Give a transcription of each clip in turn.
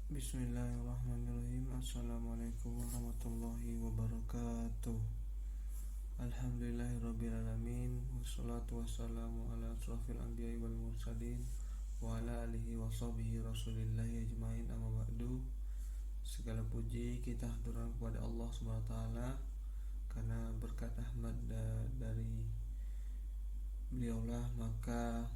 Bismillahirrahmanirrahim. Assalamualaikum warahmatullahi wabarakatuh. Alhamdulillahirrabbilalamin. Wassalatu wassalamu ala asrafil anbiya'i wal mursalin wa ala alihi wa sahbihi rasulillahi ajma'in, amma ba'du. Segala puji kita haturkan kepada Allah SWT, karena berkat rahmat dari beliaulah maka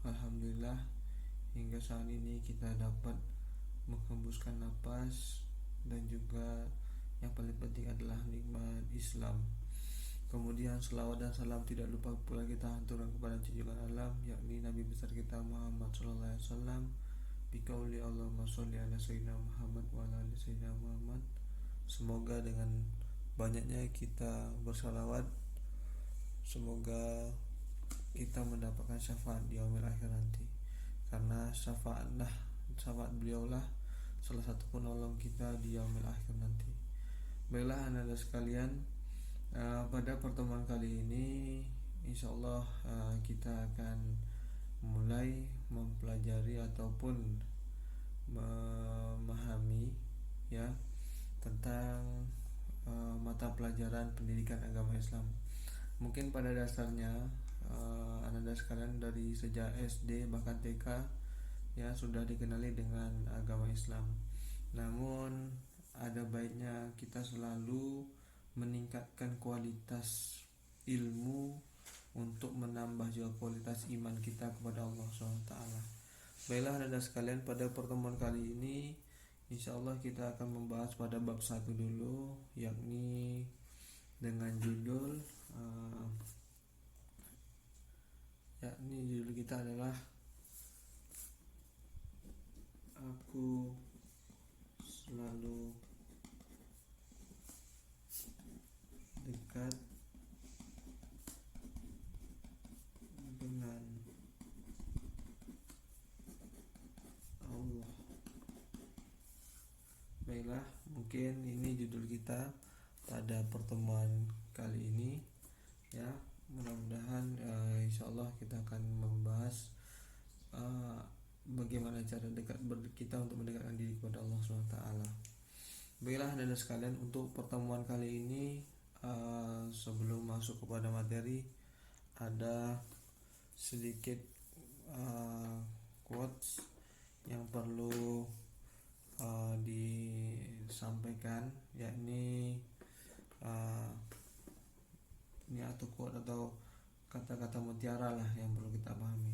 alhamdulillah hingga saat ini kita dapat menghembuskan napas, dan juga yang paling penting adalah nikmat Islam. Kemudian selawat dan salam tidak lupa pula kita haturkan kepada junjungan alam, yakni Nabi besar kita Muhammad sallallahu alaihi wasallam. Biqauli Allahumma sholli ala sayyidina Muhammad wa ala ali sayyidina Muhammad. Semoga dengan banyaknya kita bersalawat, semoga kita mendapatkan syafaat di yaumil akhir nanti, karena syafaat beliaulah salah satu penolong kita di yaumil akhir nanti. Baiklah anak-anak sekalian, pada pertemuan kali ini insyaallah kita akan mulai mempelajari ataupun memahami ya tentang mata pelajaran pendidikan agama Islam. Mungkin pada dasarnya anak-anak sekalian dari sejak SD bahkan TK ya sudah dikenali dengan agama Islam. Namun ada baiknya kita selalu meningkatkan kualitas ilmu untuk menambah juga kualitas iman kita kepada Allah SWT. Baiklah anak-anak sekalian, pada pertemuan kali ini insyaallah kita akan membahas pada bab 1 dulu, yakni dengan judul judul kita adalah Aku selalu dekat dengan Allah. Baiklah, mungkin ini judul kita pada pertemuan kali ini ya. Mudah-mudahan insyaallah kita akan membahas bagaimana cara kita untuk mendekatkan diri kepada Allah SWT. Baiklah anak-anak sekalian, untuk pertemuan kali ini sebelum masuk kepada materi, ada sedikit quotes yang perlu disampaikan, yakni ini atau quote atau kata-kata mutiara lah yang perlu kita pahami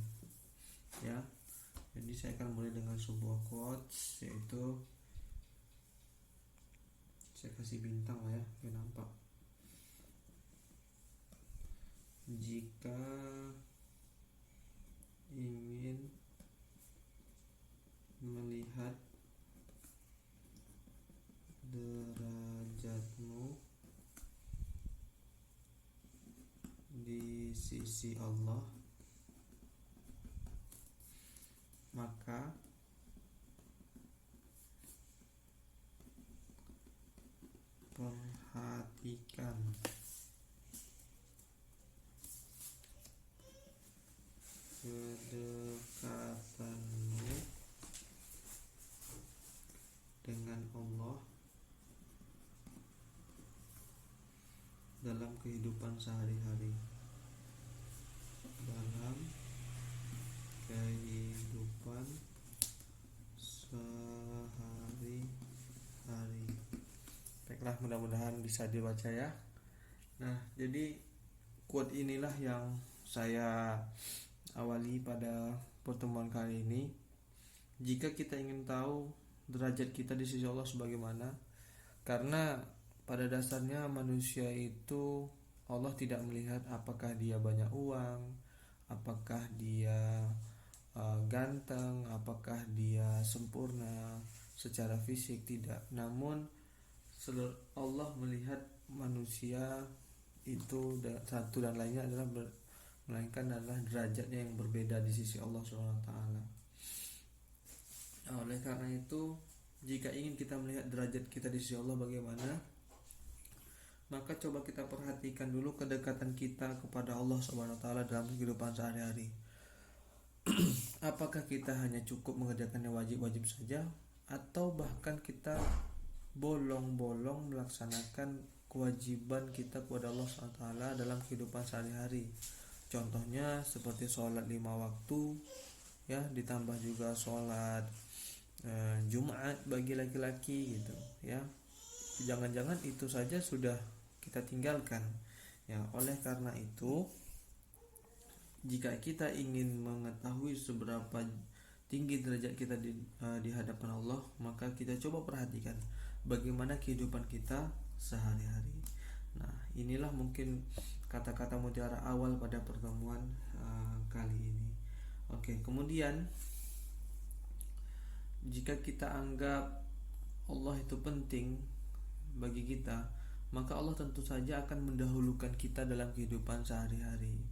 ya. Jadi saya akan mulai dengan sebuah quotes, yaitu saya kasih bintang lah ya biar nampak. Jika ingin melihat derajatmu di sisi Allah, maka perhatikan kedekatanmu dengan Allah dalam kehidupan sehari-hari. Dalam kehidupan sehari-hari. Baiklah, mudah-mudahan bisa dibaca ya. Nah, jadi quote inilah yang saya awali pada pertemuan kali ini. Jika kita ingin tahu derajat kita di sisi Allah sebagaimana, karena pada dasarnya manusia itu Allah tidak melihat apakah dia banyak uang, apakah dia ganteng, apakah dia sempurna secara fisik, tidak. Namun Allah melihat manusia itu satu dan lainnya adalah melainkan adalah derajatnya yang berbeda di sisi Allah SWT. Oleh karena itu, jika ingin kita melihat derajat kita di sisi Allah bagaimana, maka coba kita perhatikan dulu kedekatan kita kepada Allah SWT dalam kehidupan sehari-hari. apakah kita hanya cukup mengerjakan yang wajib-wajib saja, atau bahkan kita bolong-bolong melaksanakan kewajiban kita kepada Allah SWT dalam kehidupan sehari-hari. Contohnya seperti sholat 5 waktu, ya, ditambah juga sholat Jumat bagi laki-laki gitu, ya. Jangan-jangan itu saja sudah kita tinggalkan, ya. Oleh karena itu, jika kita ingin mengetahui seberapa tinggi derajat kita di hadapan Allah, maka kita coba perhatikan bagaimana kehidupan kita sehari-hari. Nah, inilah mungkin kata-kata mutiara awal pada pertemuan kali ini. Oke, kemudian jika kita anggap Allah itu penting bagi kita, maka Allah tentu saja akan mendahulukan kita dalam kehidupan sehari-hari.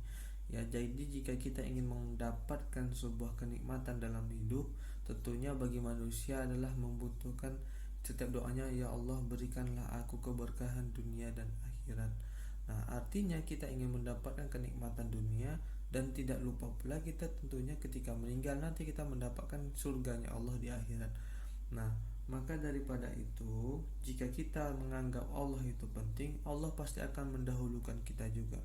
Ya, jadi jika kita ingin mendapatkan sebuah kenikmatan dalam hidup, tentunya bagi manusia adalah membutuhkan setiap doanya, ya Allah berikanlah aku keberkahan dunia dan akhirat. Nah, artinya kita ingin mendapatkan kenikmatan dunia, dan tidak lupa pula kita tentunya ketika meninggal nanti kita mendapatkan surganya Allah di akhirat. Nah, maka daripada itu, jika kita menganggap Allah itu penting, Allah pasti akan mendahulukan kita juga.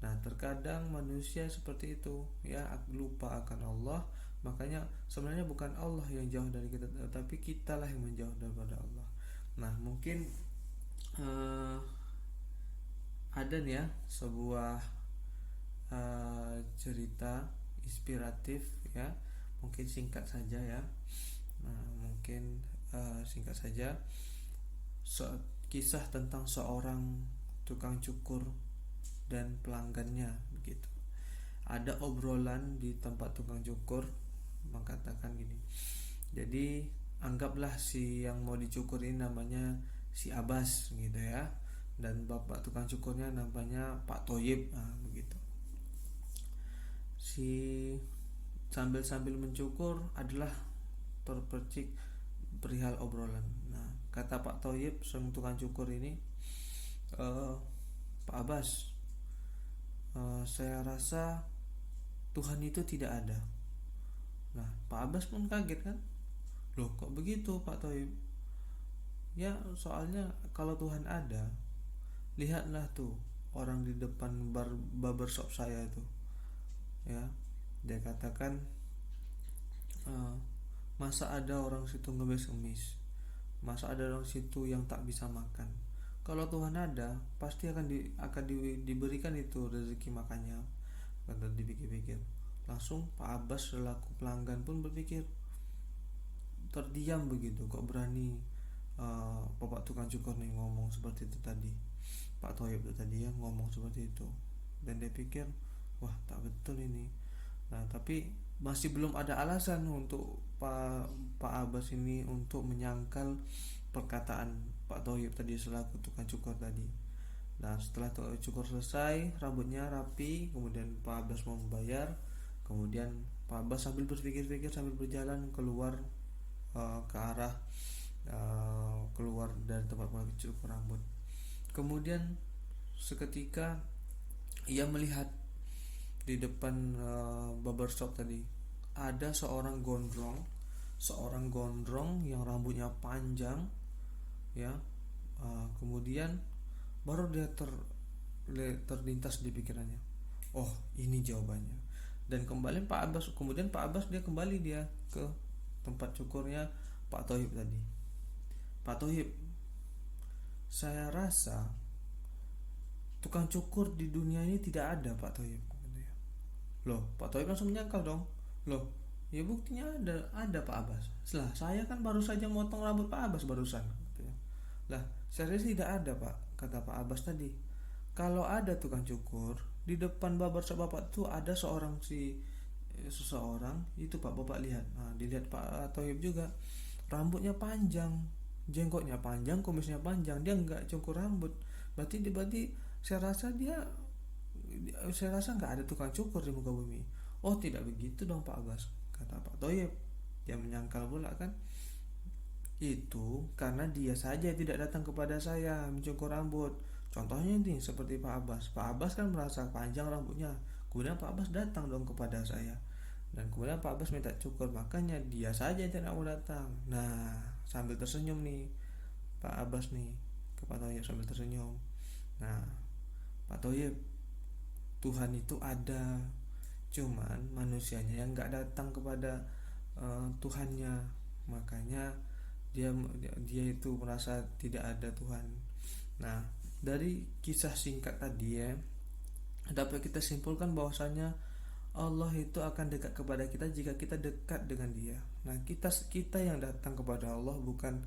Nah, terkadang manusia seperti itu, ya, lupa akan Allah. Makanya sebenarnya bukan Allah yang jauh dari kita, tapi kitalah yang menjauh daripada Allah. Nah, mungkin ada nih ya sebuah cerita inspiratif, ya, mungkin singkat saja ya. Nah, mungkin singkat saja, kisah tentang seorang tukang cukur dan pelanggannya begitu. Ada obrolan di tempat tukang cukur, mengatakan gini. Jadi anggaplah si yang mau dicukur ini namanya si Abbas gitu ya, dan bapak tukang cukurnya namanya Pak Toyib. Nah, begitu. Si sambil mencukur adalah terpercik perihal obrolan. Nah, kata Pak Toyib sang tukang cukur ini, Pak Abbas, saya rasa Tuhan itu tidak ada. Nah, Pak Abbas pun kaget kan, loh kok begitu Pak Toyib? Ya, soalnya kalau Tuhan ada, lihatlah tuh orang di depan barbershop saya itu, ya. Dia katakan, masa ada orang situ ngemis-ngemis, masa ada orang situ yang tak bisa makan. Kalau Tuhan ada, pasti akan diberikan itu rezeki makannya. Kata dipikir-pikir, langsung Pak Abbas selaku pelanggan pun berpikir, terdiam begitu, kok berani bapak tukang cukur nih ngomong seperti itu tadi, Pak Toyib itu tadi ya ngomong seperti itu. Dan dia pikir, wah tak betul ini. Nah, tapi masih belum ada alasan untuk Pak Abbas ini untuk menyangkal perkataan Pak Toyib tadi selaku tukang cukur tadi. Nah, setelah cukur selesai, rambutnya rapi, kemudian Pak Abbas mau membayar. Kemudian Pak Abbas sambil berpikir-pikir sambil berjalan keluar ke arah keluar dari tempat cukur rambut. Kemudian seketika ia melihat di depan barbershop tadi ada seorang gondrong yang rambutnya panjang, ya. Kemudian baru dia terlintas di pikirannya, oh ini jawabannya. Dan kemudian Pak Abbas dia kembali ke tempat cukurnya Pak Tohib tadi. Pak Tohib, saya rasa tukang cukur di dunia ini tidak ada Pak Tohib. Loh, Pak Tohib langsung menyangkal dong. Loh, ya buktinya ada Pak Abbas. Setelah saya kan baru saja motong rambut Pak Abbas barusan. Lah, saya rasa tidak ada Pak, kata Pak Abbas tadi. Kalau ada tukang cukur, di depan barbershop Bapak tuh ada seseorang itu Pak, Bapak lihat. Nah, dilihat Pak Tohib juga, rambutnya panjang, jenggotnya panjang, kumisnya panjang, dia nggak cukur rambut. Berarti saya rasa nggak ada tukang cukur di muka bumi. Oh tidak begitu dong Pak Abbas, kata Pak Toyib. Dia menyangkal pula kan, itu karena dia saja tidak datang kepada saya mencukur rambut. Contohnya nih seperti Pak Abbas kan merasa panjang rambutnya, kemudian Pak Abbas datang dong kepada saya. Dan kemudian Pak Abbas minta cukur, makanya dia saja yang tidak mau datang. Nah, sambil tersenyum nih Pak Abbas nih ke Pak Toyib sambil tersenyum. Nah, Pak Toyib, Tuhan itu ada, cuman manusianya yang nggak datang kepada Tuhannya, makanya dia dia itu merasa tidak ada Tuhan. Nah, dari kisah singkat tadi ya, dapat kita simpulkan bahwasanya Allah itu akan dekat kepada kita jika kita dekat dengan Dia. Nah, kita yang datang kepada Allah, bukan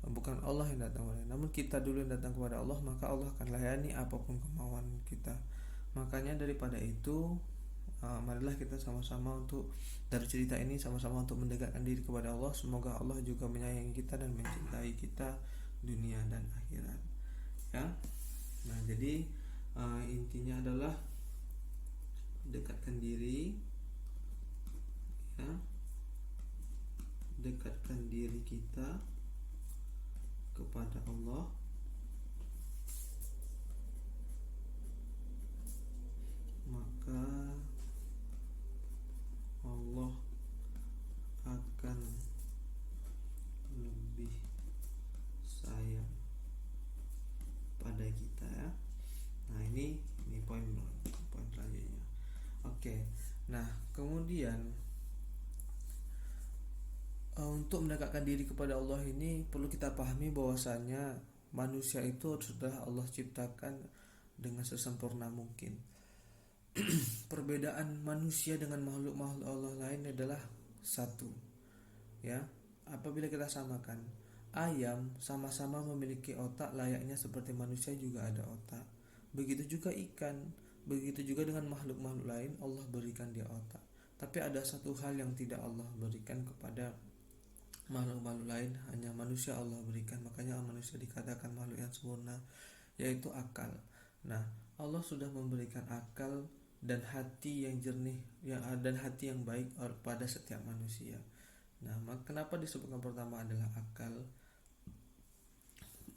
bukan Allah yang datang kepada, namun kita dulu yang datang kepada Allah, maka Allah akan layani apapun kemauan kita. Makanya daripada itu, marilah kita sama-sama untuk dari cerita ini sama-sama untuk mendekatkan diri kepada Allah. Semoga Allah juga menyayangi kita dan mencintai kita dunia dan akhirat. Ya. Nah, jadi intinya adalah dekatkan diri, ya, dekatkan diri kita kepada Allah, maka Allah akan lebih sayang pada kita ya. Nah, ini poin selanjutnya. Oke. Nah, kemudian untuk mendekatkan diri kepada Allah ini perlu kita pahami bahwasanya manusia itu sudah Allah ciptakan dengan sesempurna mungkin. Perbedaan manusia dengan makhluk-makhluk Allah lain adalah satu, ya. Apabila kita samakan, ayam sama-sama memiliki otak layaknya seperti manusia juga ada otak. Begitu juga ikan, begitu juga dengan makhluk-makhluk lain Allah berikan dia otak. Tapi ada satu hal yang tidak Allah berikan kepada makhluk-makhluk lain, hanya manusia Allah berikan. Makanya manusia dikatakan makhluk yang sempurna, yaitu akal. Nah, Allah sudah memberikan akal dan hati yang jernih, dan hati yang baik pada setiap manusia. Nah, kenapa disebutkan pertama adalah akal?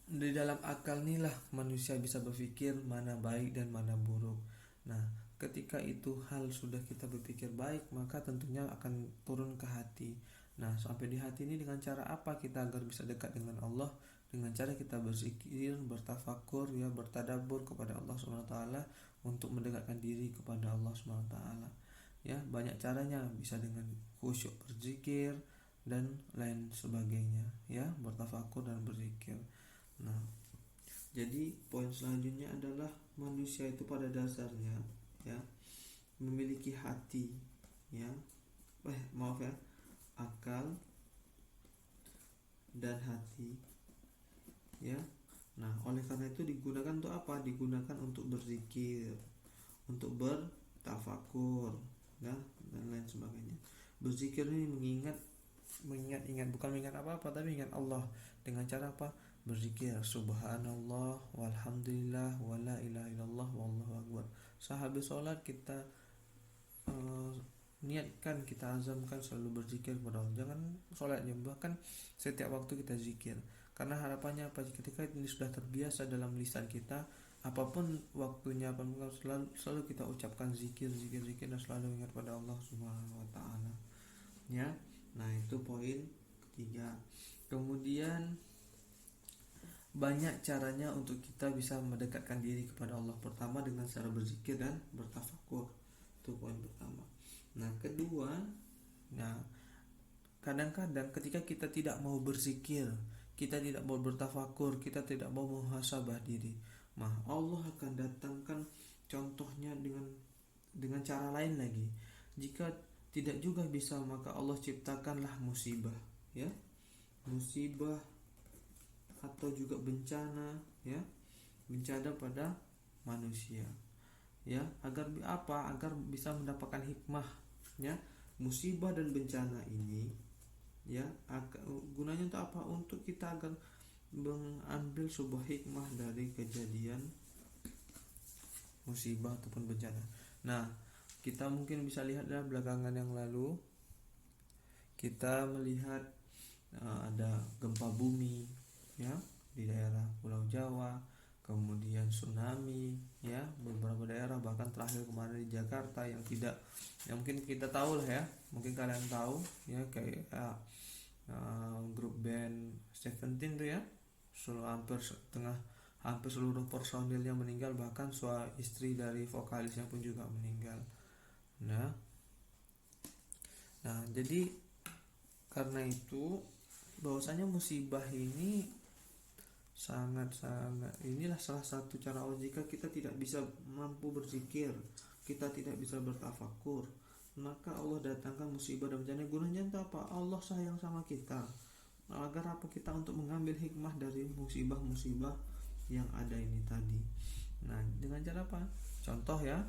Di dalam akal inilah manusia bisa berpikir mana baik dan mana buruk. Nah, ketika itu hal sudah kita berpikir baik, maka tentunya akan turun ke hati. Nah, sampai di hati ini dengan cara apa kita agar bisa dekat dengan Allah? Dengan cara kita berzikir, bertafakur, ya, bertadabbur kepada Allah SWT untuk mendekatkan diri kepada Allah SWT. Ya, banyak caranya, bisa dengan khusyuk berzikir dan lain sebagainya, ya, bertafakur dan berzikir. Nah, jadi poin selanjutnya adalah manusia itu pada dasarnya, ya, memiliki hati, ya, akal dan hati, ya. Nah, oleh karena itu digunakan untuk apa? Digunakan untuk berzikir, untuk bertafakur, ya, dan lain sebagainya. Berzikir ini mengingat bukan mengingat apa-apa, tapi ingat Allah. Dengan cara apa? Berzikir subhanallah walhamdulillah wala ilaha illallah wallahu akbar. Sehabis sholat kita niatkan, kita azamkan selalu berzikir kepada Allah. Jangan sholatnya, bahkan setiap waktu kita zikir. Karena harapannya apa? Ketika ini sudah terbiasa dalam lisan kita, apapun waktunya, selalu kita ucapkan zikir dan selalu ingat pada Allah Subhanahu wa taala. Ya. Nah, itu poin ketiga. Kemudian banyak caranya untuk kita bisa mendekatkan diri kepada Allah. Pertama dengan cara berzikir dan bertafakur. Itu poin pertama. Nah, kedua, kadang-kadang ketika kita tidak mau berzikir, kita tidak mau bertafakur, kita tidak mau muhasabah diri, Allah akan datangkan contohnya dengan cara lain lagi. Jika tidak juga bisa, maka Allah ciptakanlah musibah, ya, musibah atau juga bencana, ya, bencana pada manusia, ya, agar apa? Agar bisa mendapatkan hikmah, ya. Musibah dan bencana ini, ya, gunanya untuk apa? Untuk kita agar mengambil sebuah hikmah dari kejadian musibah ataupun bencana. Nah, kita mungkin bisa lihat dalam belakangan yang lalu, kita melihat ada gempa bumi, ya, di daerah Pulau Jawa. kemudian tsunami ya, beberapa daerah, bahkan terakhir kemarin di Jakarta yang tidak, yang mungkin kita tahu lah ya, mungkin kalian tahu ya, kayak grup band Seventeen tuh ya, hampir seluruh personilnya meninggal, bahkan istri dari vokalisnya pun juga meninggal. Nah, jadi karena itu bahwasanya musibah ini sangat-sangat, inilah salah satu cara Allah jika kita tidak bisa mampu berzikir, kita tidak bisa bertafakur, maka Allah datangkan musibah dan bencana. Gunanya untuk apa? Allah sayang sama kita, agar apa, kita untuk mengambil hikmah dari musibah-musibah yang ada ini tadi. Nah, dengan cara apa? Contoh ya,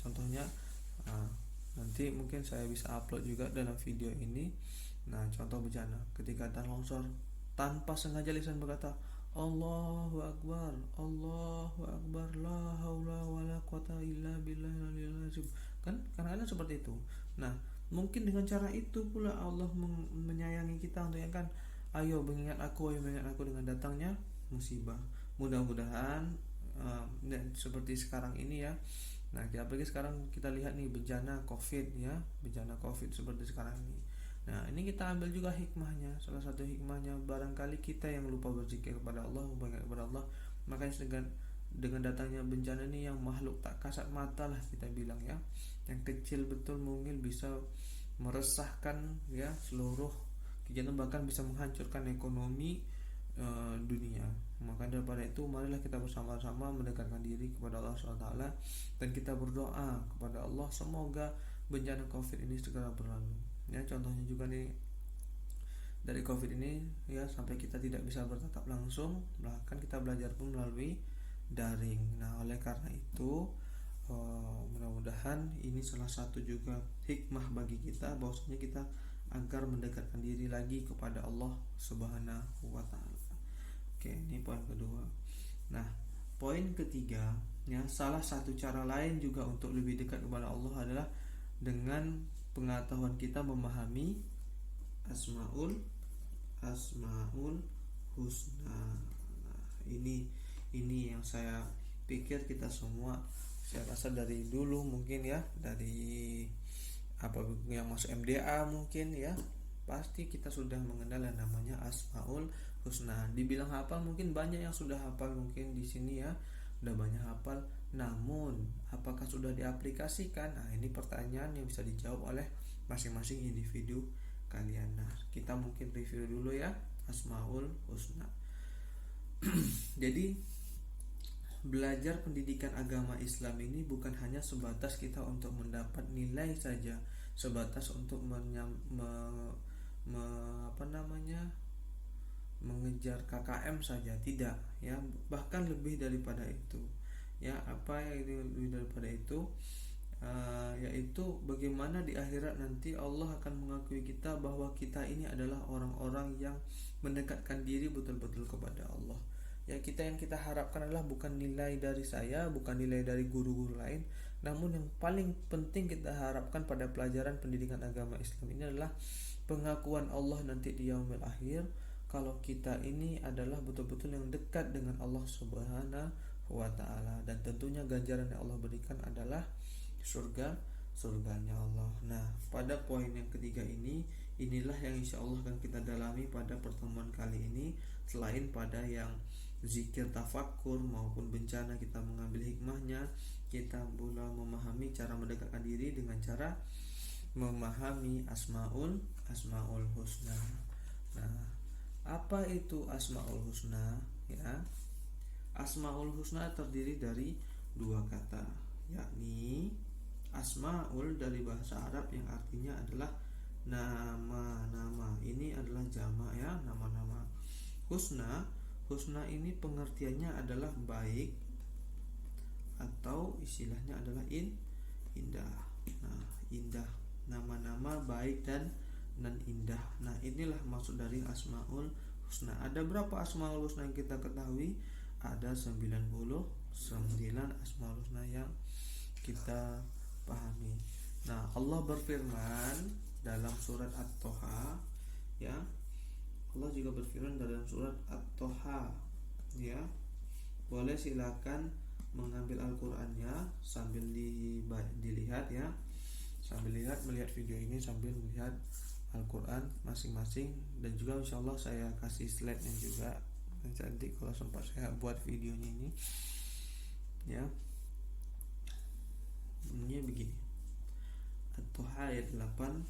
contohnya nanti mungkin saya bisa upload juga dalam video ini. Nah, contoh bencana ketika ada longsor, tanpa sengaja lisan berkata Allahu Akbar, Allahu Akbar, la haula wala quwata illa billahil azim. Kan kadang-kadang seperti itu. Nah, mungkin dengan cara itu pula Allah menyayangi kita untuk yang kan, ayo mengingat aku dengan datangnya musibah. Mudah-mudahan seperti sekarang ini ya. Nah, apalagi sekarang kita lihat nih bencana Covid ya, bencana Covid seperti sekarang ini. Nah, ini kita ambil juga hikmahnya. Salah satu hikmahnya, barangkali kita yang lupa berzikir kepada Allah, kepada Allah, makanya dengan datangnya bencana ini yang makhluk tak kasat mata lah kita bilang ya, yang kecil betul mungkin bisa meresahkan ya seluruh kegiatan, bahkan bisa menghancurkan ekonomi dunia. Maka daripada itu, marilah kita bersama-sama mendekatkan diri kepada Allah SWT, dan kita berdoa kepada Allah semoga bencana Covid ini segera berlalu. Ya, contohnya juga nih dari Covid ini ya, sampai kita tidak bisa bertatap langsung, bahkan kita belajar pun melalui daring. Nah, oleh karena itu mudah-mudahan ini salah satu juga hikmah bagi kita, bahwasanya kita agar mendekatkan diri lagi kepada Allah Subhanahu wa taala. Oke, ini poin kedua. Nah, poin ketiga ya, salah satu cara lain juga untuk lebih dekat kepada Allah adalah dengan pengetahuan kita memahami Asmaul Husna. Nah, ini yang saya pikir kita semua, saya rasa dari dulu mungkin ya, dari apa yang masuk MDA mungkin ya, pasti kita sudah mengenal yang namanya Asmaul Husna. Dibilang hafal, mungkin banyak yang sudah hafal mungkin di sini ya, udah banyak hafal. Namun apakah sudah diaplikasikan? Nah, ini pertanyaan yang bisa dijawab oleh masing-masing individu kalian. Nah, kita mungkin review dulu ya Asmaul Husna. Jadi belajar pendidikan agama Islam ini bukan hanya sebatas kita untuk mendapat nilai saja, sebatas untuk mengejar KKM saja, tidak ya, bahkan lebih daripada itu ya. Apa yang lebih daripada itu? Yaitu bagaimana di akhirat nanti Allah akan mengakui kita bahwa kita ini adalah orang-orang yang mendekatkan diri betul-betul kepada Allah. Ya, yang kita harapkan adalah bukan nilai dari saya, bukan nilai dari guru-guru lain, namun yang paling penting kita harapkan pada pelajaran pendidikan agama Islam ini adalah pengakuan Allah nanti di yaumil akhir, kalau kita ini adalah betul-betul yang dekat dengan Allah Subhanahu wa taala, dan tentunya ganjaran yang Allah berikan adalah surganya Allah. Nah, pada poin yang ketiga ini, inilah yang insya Allah akan kita dalami pada pertemuan kali ini. Selain pada yang zikir tafakur maupun bencana, kita mengambil hikmahnya, kita pula memahami cara mendekatkan diri dengan cara memahami Asmaul Husna. Nah, apa itu Asmaul Husna ya? Asmaul Husna terdiri dari dua kata, yakni Asmaul dari bahasa Arab yang artinya adalah nama-nama. Ini adalah jamak ya, nama-nama. Husna ini pengertiannya adalah baik, atau istilahnya adalah indah. Nah, indah, nama-nama baik dan indah. Nah, inilah maksud dari Asmaul Husna. Ada berapa Asmaul Husna yang kita ketahui? Ada 99 Asmaul Husna yang kita pahami. Nah, Allah berfirman dalam surat At-Toha ya. Allah juga berfirman dalam surat At-Toha ya. boleh silakan mengambil Al-Qur'annya sambil dilihat ya, sambil melihat video ini sambil melihat Al-Quran masing-masing. Dan juga insyaallah saya kasih slide-nya juga nanti kalau sempat saya buat videonya ini ya. Bunyinya begini, At-Taha ayat 8,